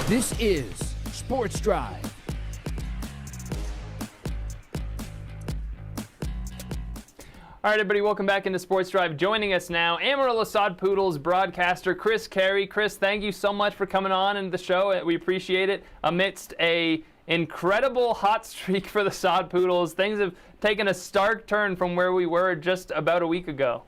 This is Sports Drive. All right, everybody, welcome back into Sports Drive. Joining us now, Amarillo Sod Poodles broadcaster Chris Carey. Chris, thank you so much for coming on into the show. We appreciate it. Amidst a incredible hot streak for the Sod Poodles, things have taken a stark turn from where we were just about a week ago.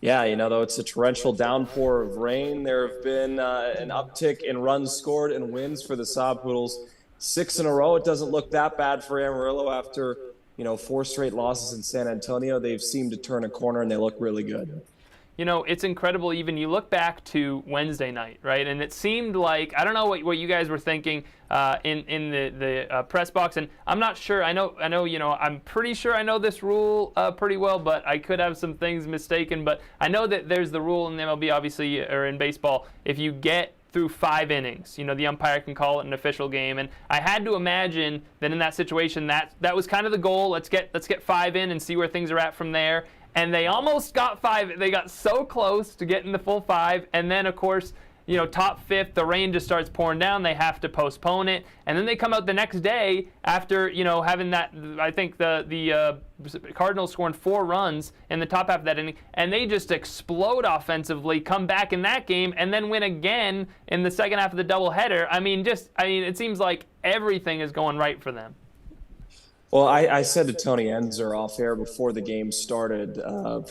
Yeah, though it's a torrential downpour of rain, there have been an uptick in runs scored and wins for the Sod Poodles. 6 in a row. It doesn't look that bad for Amarillo after, 4 straight losses in San Antonio. They've seemed to turn a corner, and they look really good. It's incredible. Even you look back to Wednesday night, right? And it seemed like, I don't know what you guys were thinking in the press box, and I'm not sure. I know. I'm pretty sure I know this rule pretty well, but I could have some things mistaken. But I know that there's the rule in the MLB, obviously, or in baseball. If you get through 5 innings, the umpire can call it an official game. And I had to imagine that in that situation, that was kind of the goal. Let's get 5 in and see where things are at from there. And they almost got 5. They got so close to getting the full 5. And then, of course, top 5th, the rain just starts pouring down. They have to postpone it. And then they come out the next day after, having that, I think the Cardinals scoring 4 runs in the top half of that inning. And they just explode offensively, come back in that game, and then win again in the second half of the doubleheader. It seems like everything is going right for them. Well, I said to Tony Enzer off air before the game started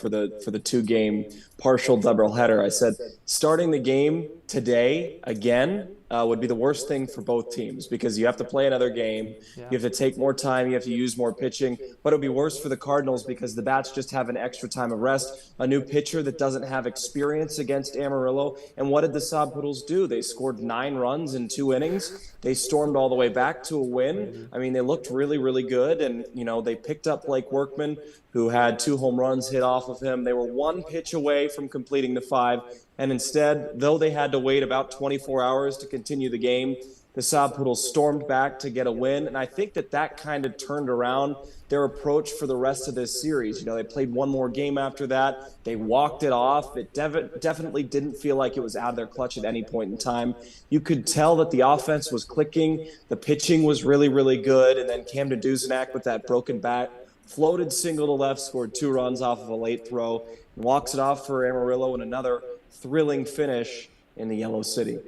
for the 2-game partial doubleheader, I said starting the game today again would be the worst thing for both teams because you have to play another game. Yeah. You have to take more time. You have to use more pitching. But it would be worse for the Cardinals because the bats just have an extra time of rest. A new pitcher that doesn't have experience against Amarillo. And what did the Sod Poodles do? They scored 9 runs in 2 innings. They stormed all the way back to a win. They looked really, really good. And, they picked up Blake Workman, who had 2 home runs hit off of him. They were 1 pitch away from completing the 5. And instead, though they had to wait about 24 hours to continue the game, the Sod Poodles stormed back to get a win. And I think that kind of turned around their approach for the rest of this series. They played 1 more game after that. They walked it off. It definitely didn't feel like it was out of their clutch at any point in time. You could tell that the offense was clicking. The pitching was really, really good. And then Camden Duzenak with that broken bat, floated single to left, scored 2 runs off of a late throw, and walks it off for Amarillo in another thrilling finish in the Yellow City.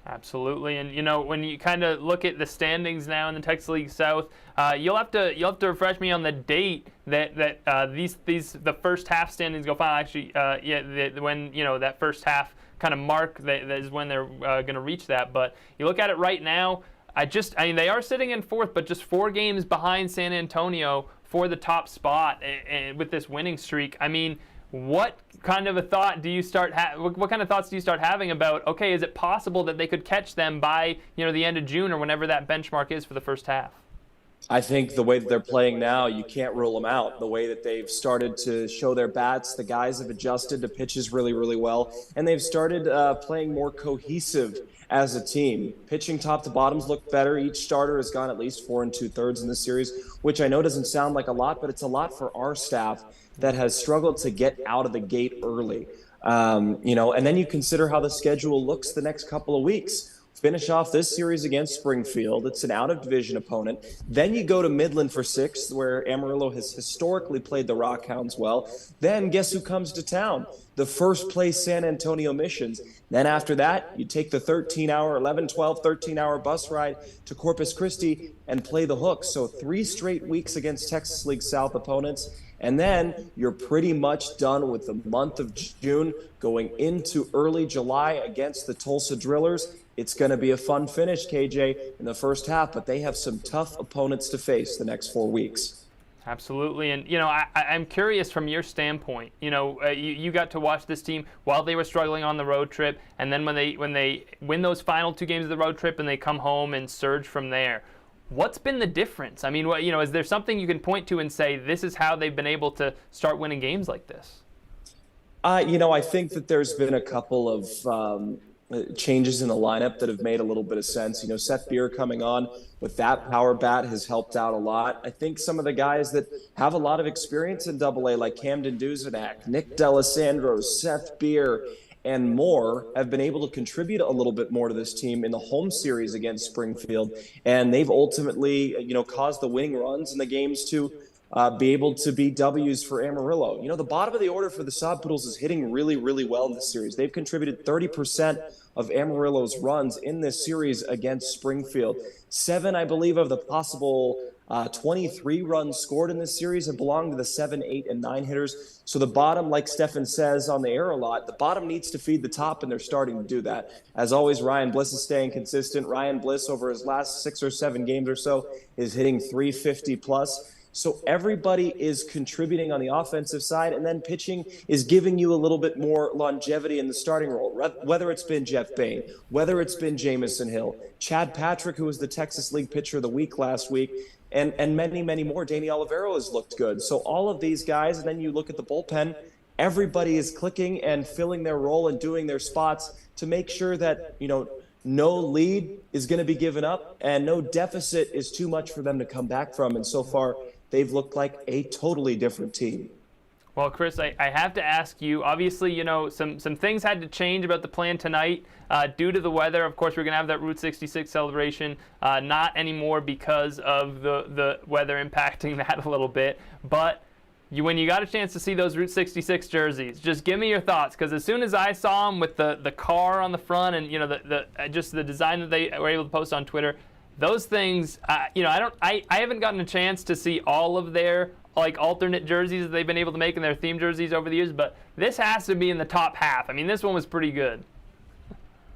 Absolutely, and when you kind of look at the standings now in the Texas League South, you'll have to refresh me on the date that the first half standings go final. Actually, when that first half kind of mark that is when they're going to reach that. But you look at it right now. They are sitting in 4th, but just 4 games behind San Antonio for the top spot, and with this winning streak. What kind of thoughts do you start having about, okay, is it possible that they could catch them by the end of June or whenever that benchmark is for the first half? I think the way that they're playing now, you can't rule them out. The way that they've started to show their bats, the guys have adjusted to pitches really, really well, and they've started playing more cohesive as a team. Pitching top to bottoms look better. Each starter has gone at least 4 2/3 in this series, which I know doesn't sound like a lot, but it's a lot for our staff that has struggled to get out of the gate early. And then you consider how the schedule looks the next couple of weeks. Finish off this series against Springfield. It's an out-of-division opponent. Then you go to Midland for 6th, where Amarillo has historically played the Rockhounds well. Then guess who comes to town? The first-place San Antonio Missions. Then after that, you take the 13-hour bus ride to Corpus Christi and play the Hooks. So 3 straight weeks against Texas League South opponents. And then you're pretty much done with the month of June, going into early July against the Tulsa Drillers. It's going to be a fun finish, KJ, in the first half, but they have some tough opponents to face the next 4 weeks. Absolutely, and I'm curious from your standpoint. You got to watch this team while they were struggling on the road trip, and then when they win those final 2 games of the road trip and they come home and surge from there. What's been the difference? Is there something you can point to and say this is how they've been able to start winning games like this? I think that there's been a couple of changes in the lineup that have made a little bit of sense. Seth Beer coming on with that power bat has helped out a lot. I think some of the guys that have a lot of experience in Double-A, like Camden Duzenak, Nick D'Alessandro, Seth Beer, and more have been able to contribute a little bit more to this team in the home series against Springfield. And they've ultimately, caused the winning runs in the games to be able to beat W's for Amarillo. The bottom of the order for the Sod Poodles is hitting really, really well in this series. They've contributed 30% of Amarillo's runs in this series against Springfield. 7, I believe, of the possible 23 runs scored in this series have belonged to the 7, 8, and 9 hitters. So the bottom, like Stefan says on the air a lot, the bottom needs to feed the top, and they're starting to do that. As always, Ryan Bliss is staying consistent. Ryan Bliss, over his last 6 or 7 games or so, is hitting 350 plus. So everybody is contributing on the offensive side, and then pitching is giving you a little bit more longevity in the starting role, whether it's been Jeff Bain, whether it's been Jamison Hill, Chad Patrick, who was the Texas League Pitcher of the Week last week, and many, many more. Danny Olivero has looked good. So all of these guys, and then you look at the bullpen, everybody is clicking and filling their role and doing their spots to make sure that, no lead is going to be given up and no deficit is too much for them to come back from. And so far, they've looked like a totally different team. Well, Chris, I have to ask you, obviously, some things had to change about the plan tonight due to the weather. Of course, we're going to have that Route 66 celebration, not anymore because of the weather impacting that a little bit. But when you got a chance to see those Route 66 jerseys, just give me your thoughts, because as soon as I saw them with the car on the front and, just the design that they were able to post on Twitter, those things, I haven't gotten a chance to see all of their alternate jerseys that they've been able to make in their theme jerseys over the years, but this has to be in the top half. I mean, this one was pretty good.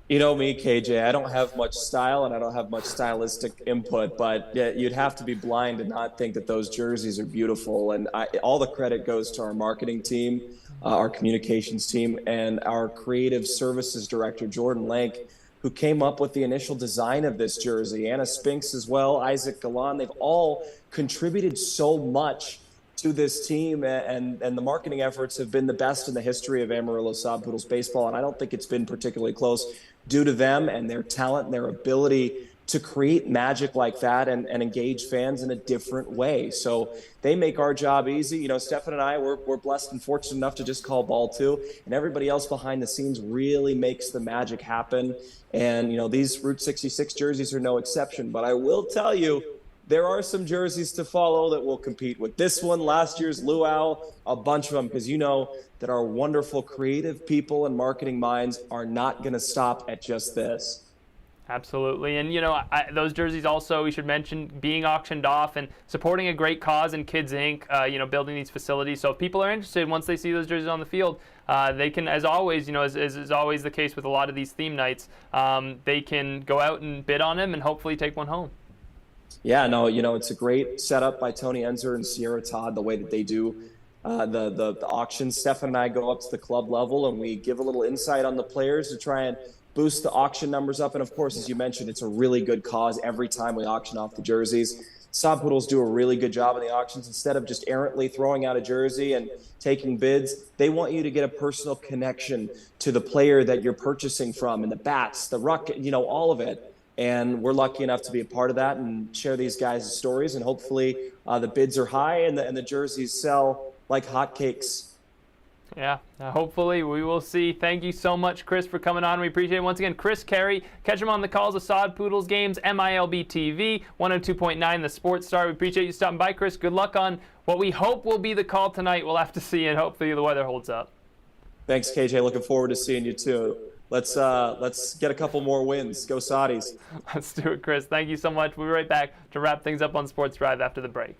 You know me, KJ, I don't have much style and I don't have much stylistic input, but you'd have to be blind to not think that those jerseys are beautiful. And all the credit goes to our marketing team, our communications team, and our creative services director, Jordan Lank, who came up with the initial design of this jersey. Anna Spinks as well, Isaac Galan, they've all contributed so much to this team, and the marketing efforts have been the best in the history of Amarillo Sod Poodles baseball, and I don't think it's been particularly close due to them and their talent and their ability to create magic like that and engage fans in a different way. So they make our job easy. Stefan and I, we're blessed and fortunate enough to just call ball 2, and everybody else behind the scenes really makes the magic happen. And, these Route 66 jerseys are no exception. But I will tell you, there are some jerseys to follow that will compete with this one, last year's Luau, a bunch of them, because that our wonderful creative people and marketing minds are not going to stop at just this. Absolutely. And, those jerseys also, we should mention, being auctioned off and supporting a great cause in Kids Inc., building these facilities. So if people are interested, once they see those jerseys on the field, they can, as always, as is always the case with a lot of these theme nights, they can go out and bid on them and hopefully take one home. Yeah, no, it's a great setup by Tony Enzer and Sierra Todd, the way that they do the auctions. Stefan and I go up to the club level and we give a little insight on the players to try and boost the auction numbers up. And of course, as you mentioned, it's a really good cause every time we auction off the jerseys. Sod Poodles do a really good job in the auctions. Instead of just errantly throwing out a jersey and taking bids, they want you to get a personal connection to the player that you're purchasing from, and the bats, the ruck, all of it. And we're lucky enough to be a part of that and share these guys' stories. And hopefully the bids are high and the jerseys sell like hotcakes. Yeah, hopefully we will see. Thank you so much, Chris, for coming on. We appreciate it. Once again, Chris Carey. Catch him on the Calls of Sod Poodles games, MILB TV, 102.9 The Sports Star. We appreciate you stopping by, Chris. Good luck on what we hope will be the call tonight. We'll have to see, and hopefully the weather holds up. Thanks, KJ. Looking forward to seeing you too. Let's get a couple more wins. Go Soddies. Let's do it, Chris. Thank you so much. We'll be right back to wrap things up on Sports Drive after the break.